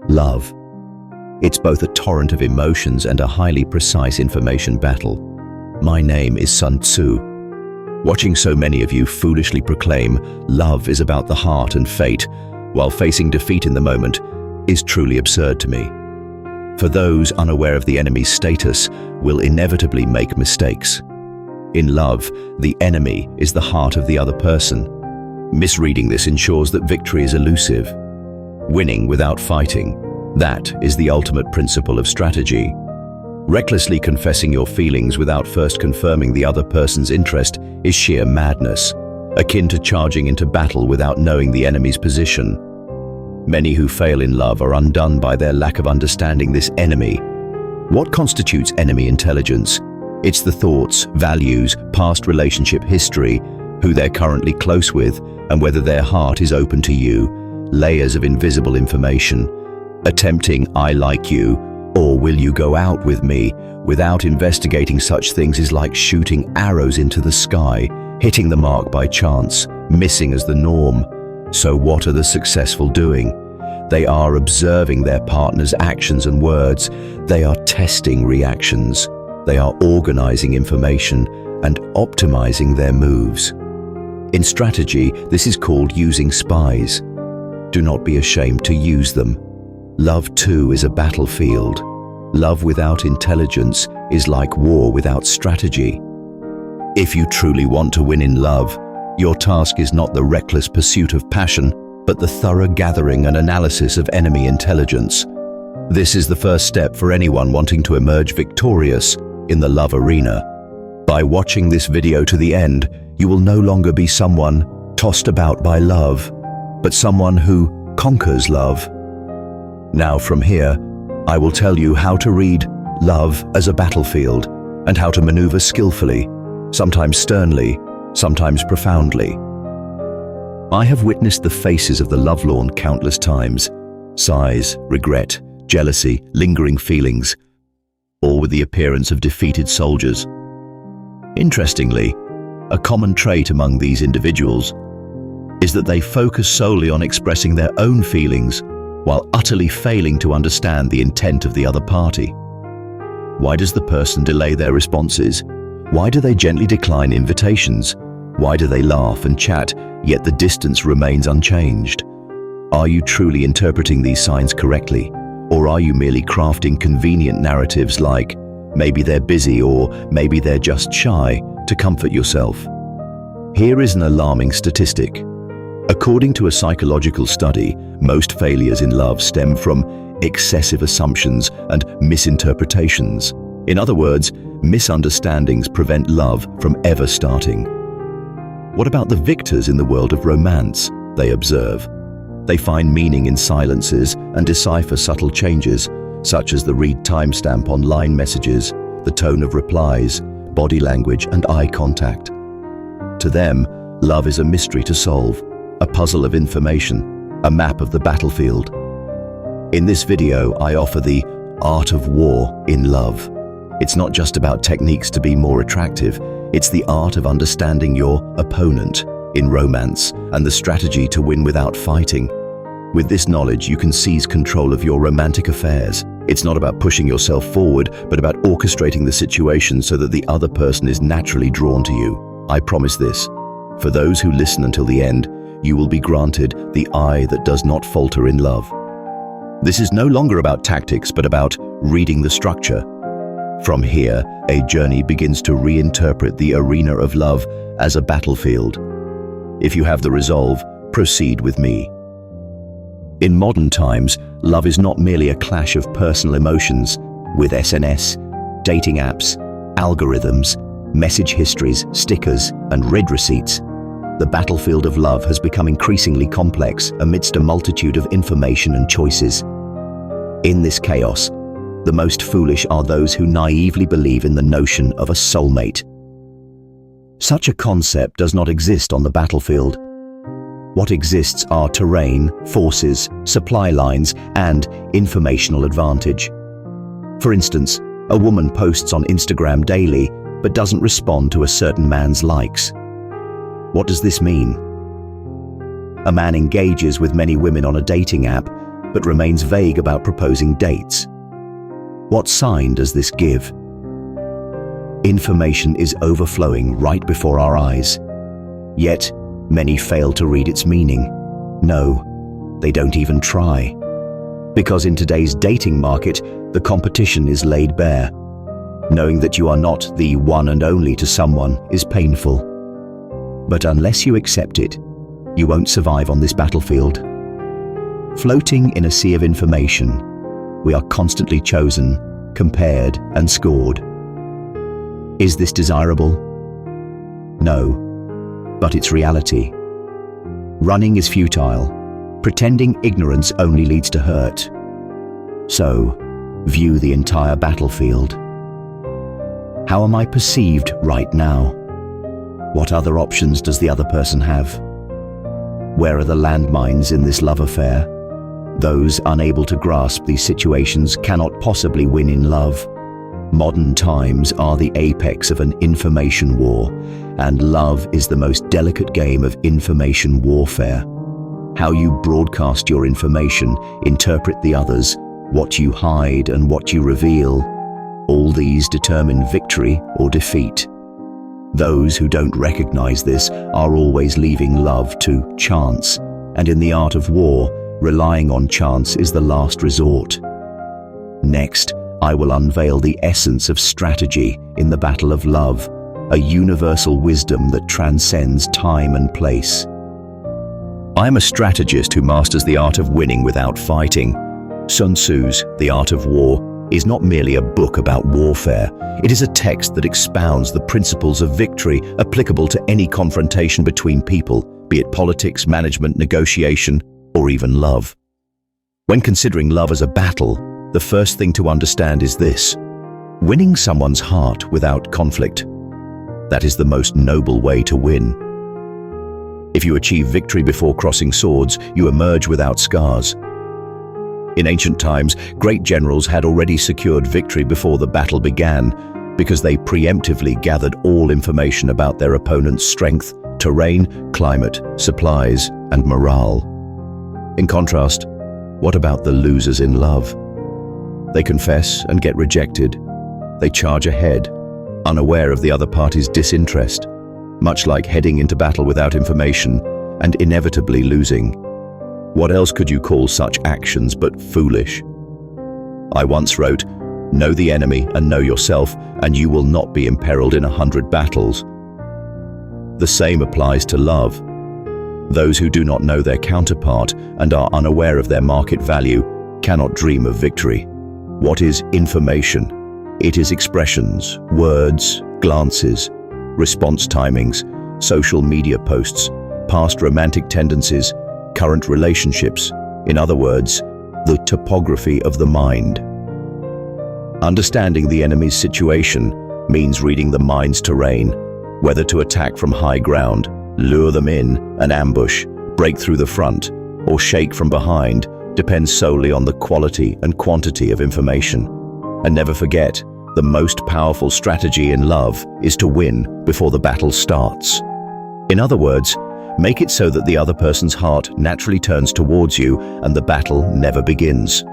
Love. It's both a torrent of emotions and a highly precise information battle. My name is Sun Tzu. Watching so many of you foolishly proclaim love is about the heart and fate, while facing defeat in the moment, is truly absurd to me. For those unaware of the enemy's status will inevitably make mistakes. In love, the enemy is the heart of the other person. Misreading this ensures that victory is elusive. Winning without fighting, that is the ultimate principle of strategy. Recklessly confessing your feelings without first confirming the other person's interest is sheer madness, akin to charging into battle without knowing the enemy's position. Many who fail in love are undone by their lack of understanding this enemy. What constitutes enemy intelligence? It's the thoughts, values, past relationship history, who they're currently close with, and whether their heart is open to you. Layers of invisible information. Attempting "I like you" or "will you go out with me" without investigating such things is like shooting arrows into the sky, hitting the mark by chance, missing as the norm. So what are the successful doing? They are observing their partner's actions and words. They are testing reactions. They are organizing information and optimizing their moves. In strategy, this is called using spies. Do not be ashamed to use them. Love too is a battlefield. Love without intelligence is like war without strategy. If you truly want to win in love, your task is not the reckless pursuit of passion, but the thorough gathering and analysis of enemy intelligence. This is the first step for anyone wanting to emerge victorious in the love arena. By watching this video to the end, you will no longer be someone tossed about by love, but someone who conquers love. Now from here, I will tell you how to read love as a battlefield and how to maneuver skillfully, sometimes sternly, sometimes profoundly. I have witnessed the faces of the lovelorn countless times. Sighs, regret, jealousy, lingering feelings, all with the appearance of defeated soldiers. Interestingly, a common trait among these individuals is that they focus solely on expressing their own feelings while utterly failing to understand the intent of the other party. Why does the person delay their responses? Why do they gently decline invitations? Why do they laugh and chat, yet the distance remains unchanged? Are you truly interpreting these signs correctly? Or are you merely crafting convenient narratives like, maybe they're busy or maybe they're just shy, to comfort yourself? Here is an alarming statistic. According to a psychological study, most failures in love stem from excessive assumptions and misinterpretations. In other words, misunderstandings prevent love from ever starting. What about the victors in the world of romance? They observe. They find meaning in silences and decipher subtle changes, such as the read timestamp on line messages, the tone of replies, body language, and eye contact. To them, love is a mystery to solve, a puzzle of information, a map of the battlefield. In this video, I offer the art of war in love. It's not just about techniques to be more attractive, it's the art of understanding your opponent in romance and the strategy to win without fighting. With this knowledge, you can seize control of your romantic affairs. It's not about pushing yourself forward, but about orchestrating the situation so that the other person is naturally drawn to you. I promise this. For those who listen until the end, you will be granted the eye that does not falter in love. This is no longer about tactics, but about reading the structure. From here, a journey begins to reinterpret the arena of love as a battlefield. If you have the resolve, proceed with me. In modern times, love is not merely a clash of personal emotions. With SNS, dating apps, algorithms, message histories, stickers, and read receipts, the battlefield of love has become increasingly complex amidst a multitude of information and choices. In this chaos, the most foolish are those who naively believe in the notion of a soulmate. Such a concept does not exist on the battlefield. What exists are terrain, forces, supply lines, and informational advantage. For instance, a woman posts on Instagram daily, but doesn't respond to a certain man's likes. What does this mean? A man engages with many women on a dating app, but remains vague about proposing dates. What sign does this give? Information is overflowing right before our eyes. Yet, many fail to read its meaning. No, they don't even try. Because in today's dating market, the competition is laid bare. Knowing that you are not the one and only to someone is painful. But unless you accept it, you won't survive on this battlefield. Floating in a sea of information, we are constantly chosen, compared, and scored. Is this desirable? No, but it's reality. Running is futile. Pretending ignorance only leads to hurt. So, view the entire battlefield. How am I perceived right now? What other options does the other person have? Where are the landmines in this love affair? Those unable to grasp these situations cannot possibly win in love. Modern times are the apex of an information war, and love is the most delicate game of information warfare. How you broadcast your information, interpret the others, what you hide and what you reveal, all these determine victory or defeat. Those who don't recognize this are always leaving love to chance, and in the art of war, relying on chance is the last resort. Next, I will unveil the essence of strategy in the battle of love, a universal wisdom that transcends time and place. I am a strategist who masters the art of winning without fighting. Sun Tzu's The Art of War is not merely a book about warfare. It is a text that expounds the principles of victory applicable to any confrontation between people, be it politics, management, negotiation, or even love. When considering love as a battle, the first thing to understand is this: winning someone's heart without conflict. That is the most noble way to win. If you achieve victory before crossing swords, you emerge without scars. In ancient times, great generals had already secured victory before the battle began because they preemptively gathered all information about their opponent's strength, terrain, climate, supplies, and morale. In contrast, what about the losers in love? They confess and get rejected. They charge ahead, unaware of the other party's disinterest, much like heading into battle without information and inevitably losing. What else could you call such actions but foolish? I once wrote, "Know the enemy and know yourself, and you will not be imperiled in 100 battles." The same applies to love. Those who do not know their counterpart and are unaware of their market value cannot dream of victory. What is information? It is expressions, words, glances, response timings, social media posts, past romantic tendencies, current relationships, in other words, the topography of the mind. Understanding the enemy's situation means reading the mind's terrain, whether to attack from high ground, lure them in, an ambush, break through the front, or shake from behind depends solely on the quality and quantity of information. And never forget, the most powerful strategy in love is to win before the battle starts. In other words, make it so that the other person's heart naturally turns towards you and the battle never begins.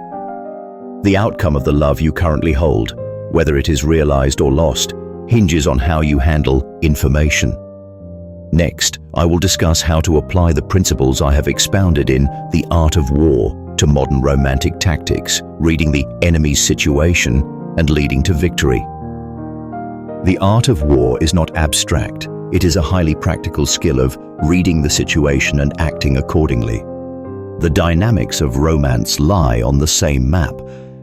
The outcome of the love you currently hold, whether it is realized or lost, hinges on how you handle information. Next, I will discuss how to apply the principles I have expounded in The Art of War to modern romantic tactics, reading the enemy's situation and leading to victory. The art of war is not abstract. It is a highly practical skill of reading the situation and acting accordingly. The dynamics of romance lie on the same map.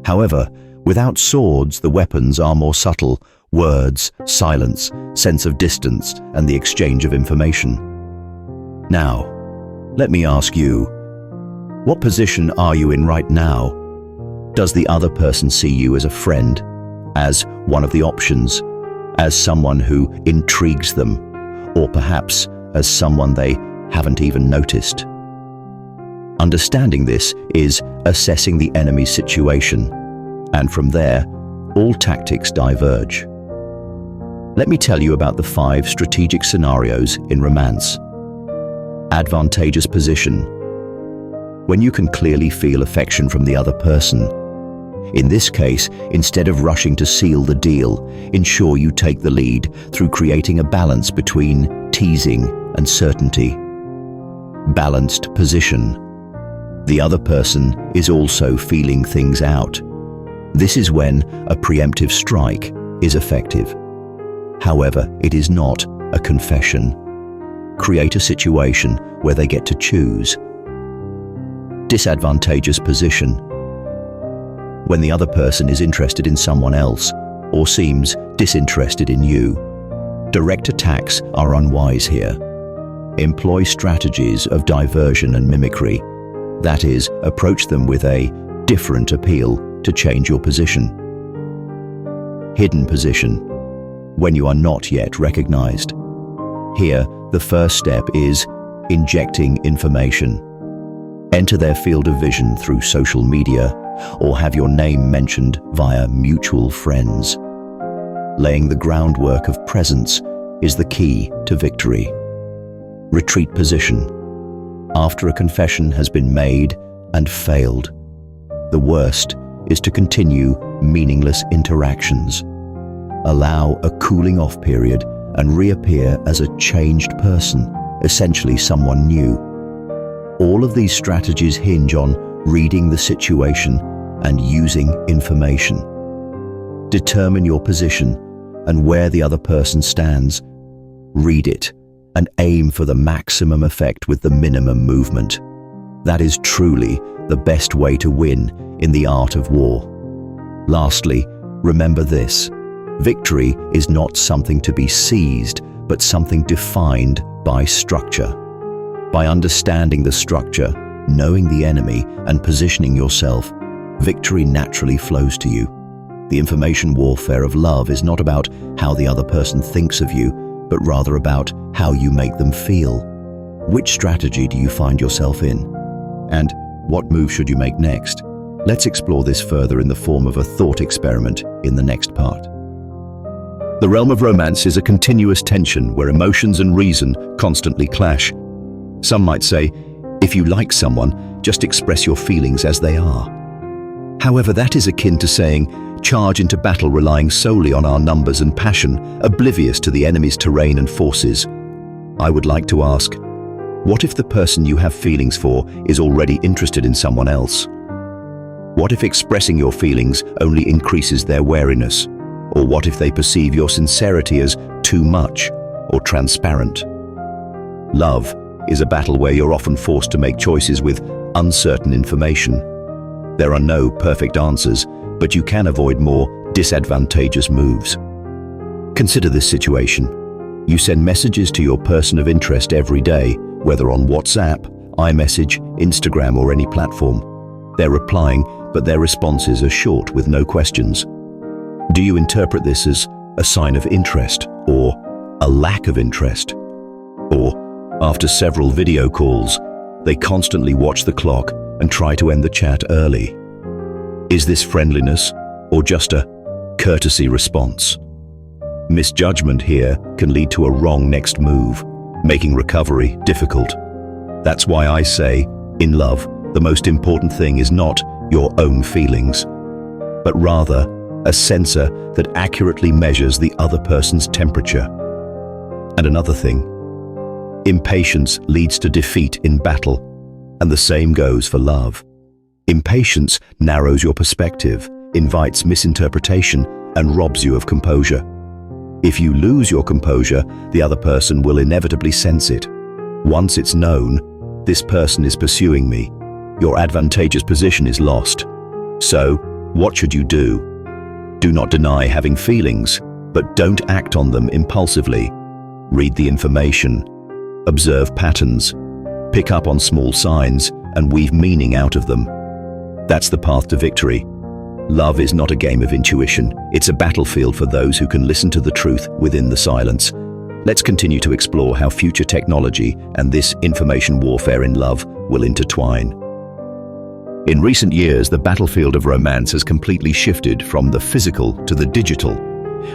However, without swords, the weapons are more subtle: words, silence, sense of distance, and the exchange of information. Now, let me ask you, what position are you in right now? Does the other person see you as a friend, as one of the options, as someone who intrigues them, or perhaps as someone they haven't even noticed? Understanding this is assessing the enemy's situation, and from there, all tactics diverge. Let me tell you about the 5 strategic scenarios in romance. Advantageous position. when you can clearly feel affection from the other person. In this case, instead of rushing to seal the deal, ensure you take the lead through creating a balance between teasing and certainty. Balanced position. The other person is also feeling things out. This is when a preemptive strike is effective. However, it is not a confession. Create a situation where they get to choose. Disadvantageous position. When the other person is interested in someone else or seems disinterested in you. Direct attacks are unwise here. Employ strategies of diversion and mimicry. That is, approach them with a different appeal to change your position. Hidden position. When you are not yet recognized. Here, the first step is injecting information. Enter their field of vision through social media or have your name mentioned via mutual friends. Laying the groundwork of presence is the key to victory. Retreat position. After a confession has been made and failed, the worst is to continue meaningless interactions. Allow a cooling off period and reappear as a changed person, essentially someone new. All of these strategies hinge on reading the situation and using information. Determine your position and where the other person stands. Read it and aim for the maximum effect with the minimum movement. That is truly the best way to win in the art of war. Lastly, remember this: victory is not something to be seized, but something defined by structure. By understanding the structure, knowing the enemy, and positioning yourself, victory naturally flows to you. The information warfare of love is not about how the other person thinks of you, but rather about how you make them feel. Which strategy do you find yourself in? And what move should you make next? Let's explore this further in the form of a thought experiment in the next part. The realm of romance is a continuous tension where emotions and reason constantly clash. Some might say, if you like someone, just express your feelings as they are. However, that is akin to saying, charge into battle relying solely on our numbers and passion, oblivious to the enemy's terrain and forces. I would like to ask, what if the person you have feelings for is already interested in someone else? What if expressing your feelings only increases their wariness? Or what if they perceive your sincerity as too much or transparent? Love is a battle where you're often forced to make choices with uncertain information. There are no perfect answers, but you can avoid more disadvantageous moves. Consider this situation. You send messages to your person of interest every day, whether on WhatsApp, iMessage, Instagram, or any platform. They're replying, but their responses are short with no questions. Do you interpret this as a sign of interest or a lack of interest? Or, after several video calls, they constantly watch the clock and try to end the chat early? Is this friendliness or just a courtesy response? Misjudgment here can lead to a wrong next move, making recovery difficult. That's why I say, in love, the most important thing is not your own feelings, but rather a sensor that accurately measures the other person's temperature. And another thing, impatience leads to defeat in battle, and the same goes for love. Impatience narrows your perspective, invites misinterpretation, and robs you of composure. If you lose your composure, the other person will inevitably sense it. Once it's known, this person is pursuing me, your advantageous position is lost. So, what should you do? Do not deny having feelings, but don't act on them impulsively. Read the information, observe patterns, pick up on small signs, and weave meaning out of them. That's the path to victory. Love is not a game of intuition, it's a battlefield for those who can listen to the truth within the silence. Let's continue to explore how future technology and this information warfare in love will intertwine. In recent years, the battlefield of romance has completely shifted from the physical to the digital,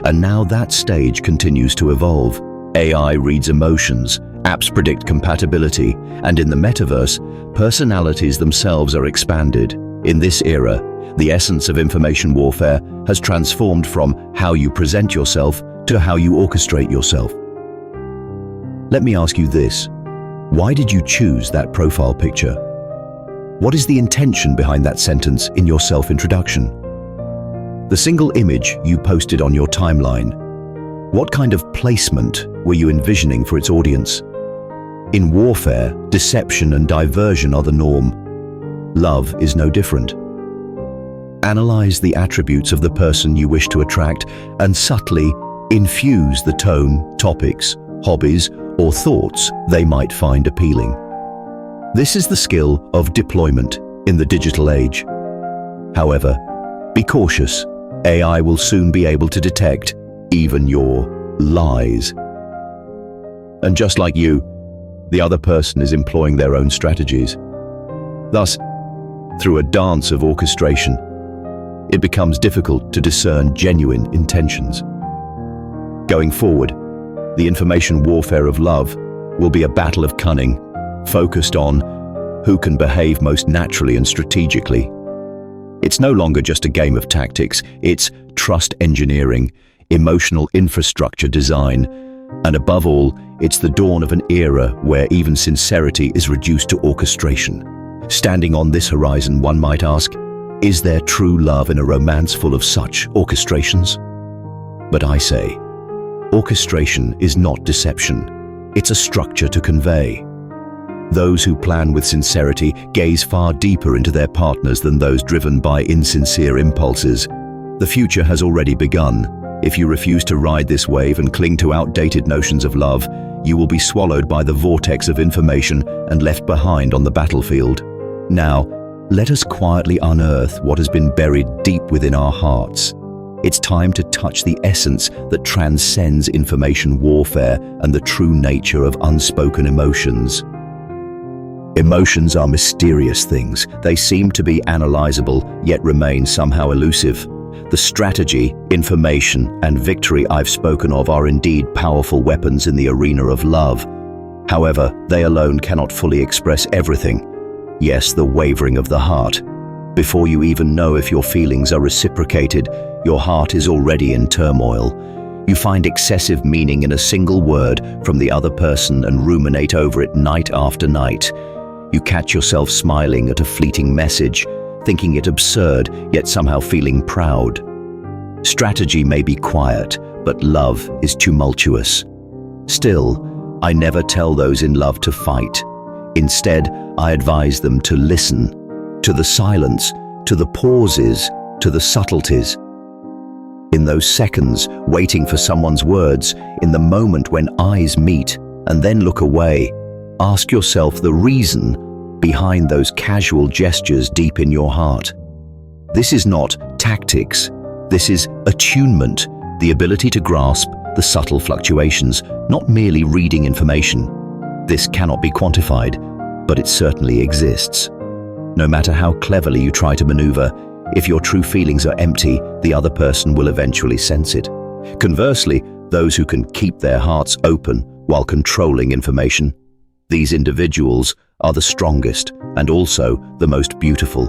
and now that stage continues to evolve. AI reads emotions, Apps predict compatibility, and in the metaverse, personalities themselves are expanded. In this era, the essence of information warfare has transformed from how you present yourself to how you orchestrate yourself. Let me ask you this. Why did you choose that profile picture? What is the intention behind that sentence in your self-introduction? The single image you posted on your timeline, what kind of placement were you envisioning for its audience? In warfare, deception and diversion are the norm. Love is no different. Analyze the attributes of the person you wish to attract and subtly infuse the tone, topics, hobbies, or thoughts they might find appealing. This is the skill of deployment in the digital age. However, be cautious. AI will soon be able to detect even your lies. And just like you, the other person is employing their own strategies. Thus, through a dance of orchestration, it becomes difficult to discern genuine intentions. Going forward, the information warfare of love will be a battle of cunning, focused on who can behave most naturally and strategically. It's no longer just a game of tactics, it's trust engineering, emotional infrastructure design, and above all, it's the dawn of an era where even sincerity is reduced to orchestration. Standing on this horizon, one might ask, is there true love in a romance full of such orchestrations? But I say, orchestration is not deception. It's a structure to convey. Those who plan with sincerity gaze far deeper into their partners than those driven by insincere impulses. The future has already begun. If you refuse to ride this wave and cling to outdated notions of love, you will be swallowed by the vortex of information and left behind on the battlefield. Now, let us quietly unearth what has been buried deep within our hearts. It's time to touch the essence that transcends information warfare and the true nature of unspoken emotions. Emotions are mysterious things. They seem to be analyzable, yet remain somehow elusive. The strategy, information, and victory I've spoken of are indeed powerful weapons in the arena of love. However, they alone cannot fully express everything. Yes, the wavering of the heart. Before you even know if your feelings are reciprocated, your heart is already in turmoil. You find excessive meaning in a single word from the other person and ruminate over it night after night. You catch yourself smiling at a fleeting message, thinking it absurd, yet somehow feeling proud. Strategy may be quiet, but love is tumultuous. Still, I never tell those in love to fight. Instead, I advise them to listen, to the silence, to the pauses, to the subtleties. In those seconds, waiting for someone's words, in the moment when eyes meet and then look away, ask yourself the reason behind those casual gestures deep in your heart. This is not tactics. This is attunement, the ability to grasp the subtle fluctuations, not merely reading information. This cannot be quantified, but it certainly exists. No matter how cleverly you try to maneuver, if your true feelings are empty, the other person will eventually sense it. Conversely, those who can keep their hearts open while controlling information, these individuals are the strongest and also the most beautiful.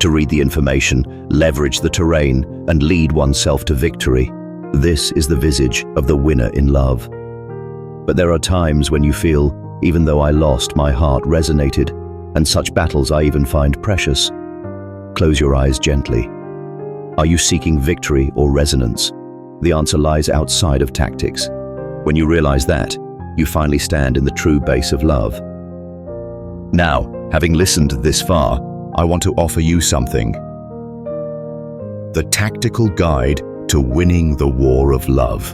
To read the information, leverage the terrain, and lead oneself to victory. This is the visage of the winner in love. But there are times when you feel, even though I lost, my heart resonated, and such battles I even find precious. Close your eyes gently. Are you seeking victory or resonance? The answer lies outside of tactics. When you realize that, you finally stand in the true base of love. Now, having listened this far, I want to offer you something. The tactical guide to winning the war of love.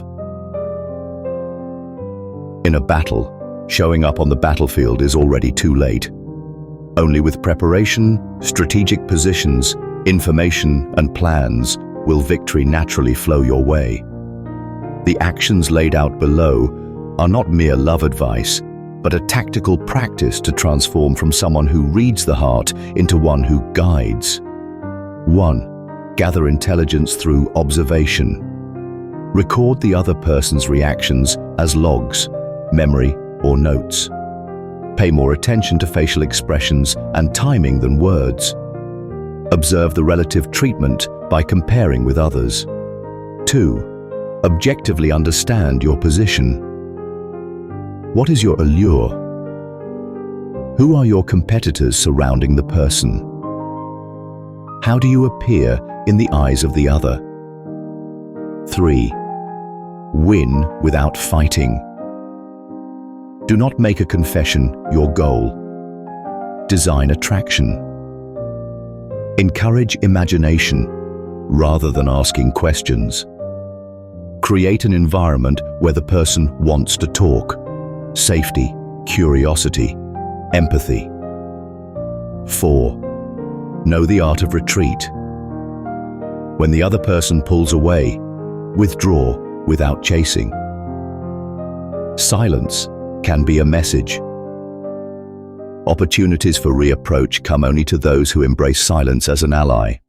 In a battle, showing up on the battlefield is already too late. Only with preparation, strategic positions, information, and plans will victory naturally flow your way. The actions laid out below are not mere love advice, but a tactical practice to transform from someone who reads the heart into one who guides. 1. Gather intelligence through observation. Record the other person's reactions as logs, memory, or notes. Pay more attention to facial expressions and timing than words. Observe the relative treatment by comparing with others. 2. Objectively understand your position. What is your allure? Who are your competitors surrounding the person? How do you appear in the eyes of the other? 3. Win without fighting. Do not make a confession your goal. Design attraction. Encourage imagination rather than asking questions. Create an environment where the person wants to talk. Safety, curiosity, empathy. 4. Know the art of retreat. When the other person pulls away, withdraw without chasing. Silence can be a message. Opportunities for reapproach come only to those who embrace silence as an ally.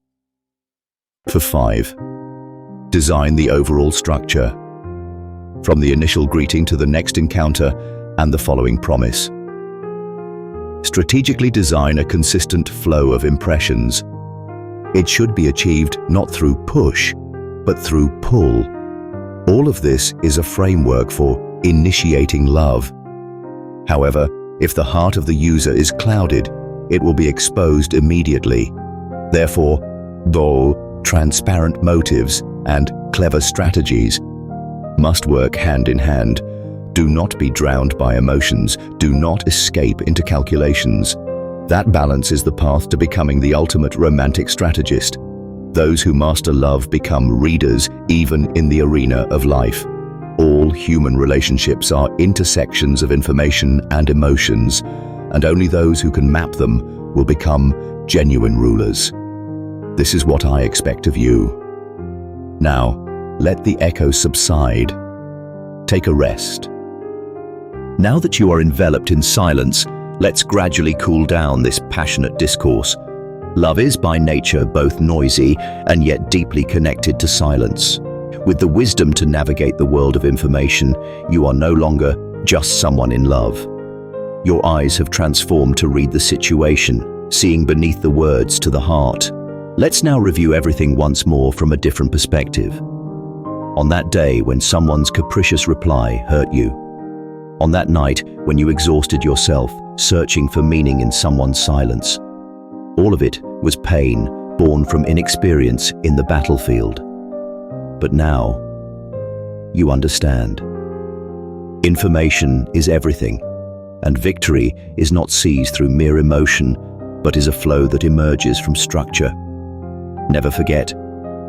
5. Design the overall structure, from the initial greeting to the next encounter and the following promise. Strategically design a consistent flow of impressions. It should be achieved not through push, but through pull. All of this is a framework for initiating love. However, if the heart of the user is clouded, it will be exposed immediately. Therefore, though transparent motives and clever strategies must work hand in hand. Do not be drowned by emotions. Do not escape into calculations. That balance is the path to becoming the ultimate romantic strategist. Those who master love become readers even in the arena of life. All human relationships are intersections of information and emotions, and only those who can map them will become genuine rulers. This is what I expect of you. Now, let the echoes subside. Take a rest. Now that you are enveloped in silence, let's gradually cool down this passionate discourse. Love is by nature both noisy and yet deeply connected to silence. With the wisdom to navigate the world of information, you are no longer just someone in love. Your eyes have transformed to read the situation, seeing beneath the words to the heart. Let's now review everything once more from a different perspective. On that day when someone's capricious reply hurt you. On that night when you exhausted yourself, searching for meaning in someone's silence. All of it was pain born from inexperience in the battlefield. But now, you understand. Information is everything, and victory is not seized through mere emotion, but is a flow that emerges from structure. Never forget,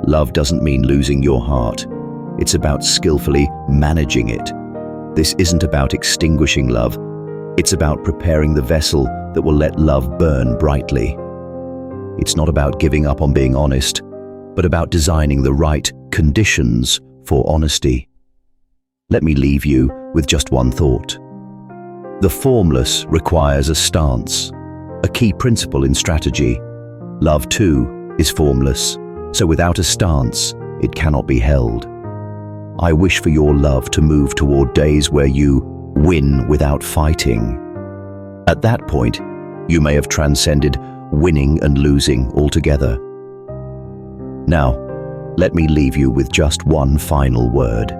love doesn't mean losing your heart. It's about skillfully managing it. This isn't about extinguishing love. It's about preparing the vessel that will let love burn brightly. It's not about giving up on being honest, but about designing the right conditions for honesty. Let me leave you with just one thought. The formless requires a stance, a key principle in strategy. Love, too, is formless, so without a stance, it cannot be held. I wish for your love to move toward days where you win without fighting. At that point, you may have transcended winning and losing altogether. Now, let me leave you with just one final word.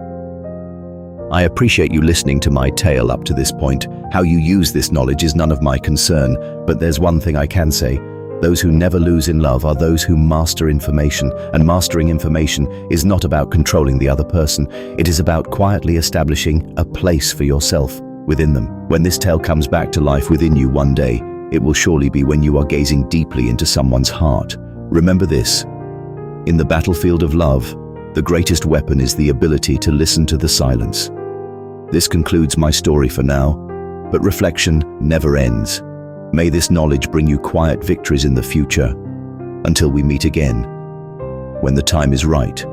I appreciate you listening to my tale up to this point. How you use this knowledge is none of my concern, but there's one thing I can say. Those who never lose in love are those who master information, and mastering information is not about controlling the other person. It is about quietly establishing a place for yourself within them. When this tale comes back to life within you one day, it will surely be when you are gazing deeply into someone's heart. Remember this: in the battlefield of love, the greatest weapon is the ability to listen to the silence. This concludes my story for now, but reflection never ends. May this knowledge bring you quiet victories in the future. Until we meet again, when the time is right.